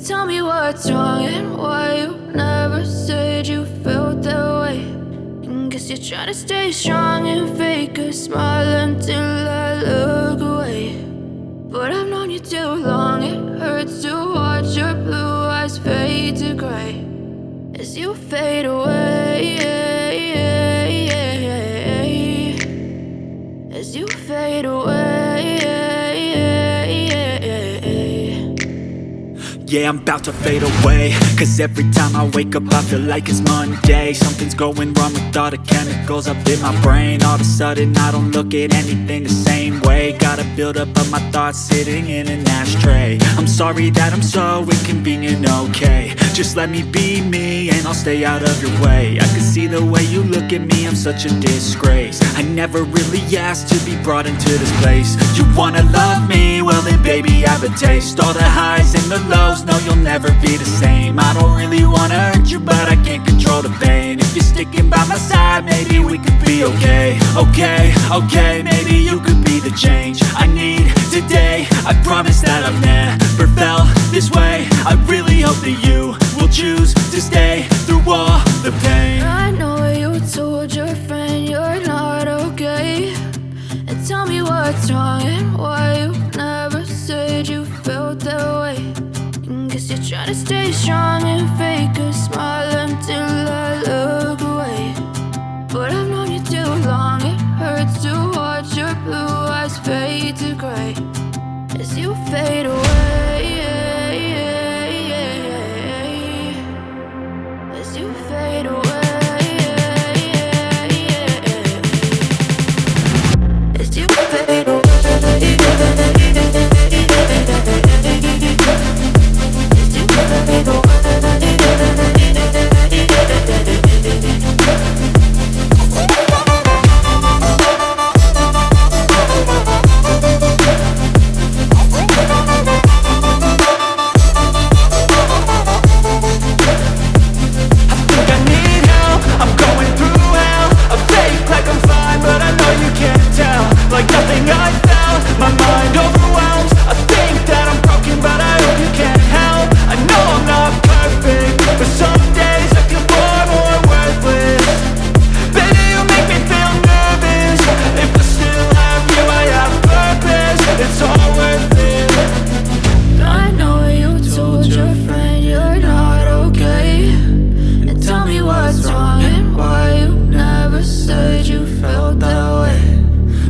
Tell me what's wrong and why you never said you felt that way. And guess you're trying to stay strong and fake a smile until I look away. But I've known you too long, it hurts to watch your blue eyes fade to gray as you fade away, as you fade away. Yeah, I'm about to fade away, cause every time I wake up I feel like it's Monday. Something's going wrong with all the chemicals up in my brain. All of a sudden I don't look at anything the same way. Gotta build up of my thoughts sitting in an ashtray. I'm sorry that I'm so inconvenient, okay. Just let me be me and I'll stay out of your way. I can see the way you look at me, I'm such a disgrace. I never really asked to be brought into this place. You wanna love me? Well then baby I have a taste. All the highs and the lows, no you'll never be the same. I don't really wanna hurt you but I can't control the pain. If you're sticking by my side maybe we could be okay. Okay, maybe you could be the change I need today. I promise that I've never felt this way. I really hope that you will choose to stay through all the pain. I know you told your friend you're not okay. And tell me what's wrong and why you never said you felt that way. And guess you're trying to stay strong and fake a smile until I look away. But I've known you too long, it hurts to watch your blue eyes fade to gray as you fade away, as you fade away, as you fade away. Like nothing I felt, my mind overwhelmed. I think that I'm broken, but I hope you can't help. I know I'm not perfect, but some days I feel far more worthless. Baby, you make me feel nervous. If I still have you, I have purpose. It's all worth it. I know you told your friend you're not okay. And tell me what's wrong and why you never said you felt that way.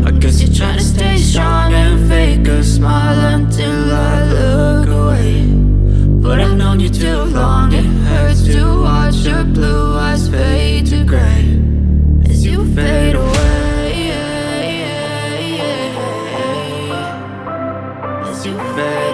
I guess you're trying to stay strong and fake a smile until I look away. But I've known you too long, it hurts to watch your blue eyes fade to gray as you fade away, as you fade.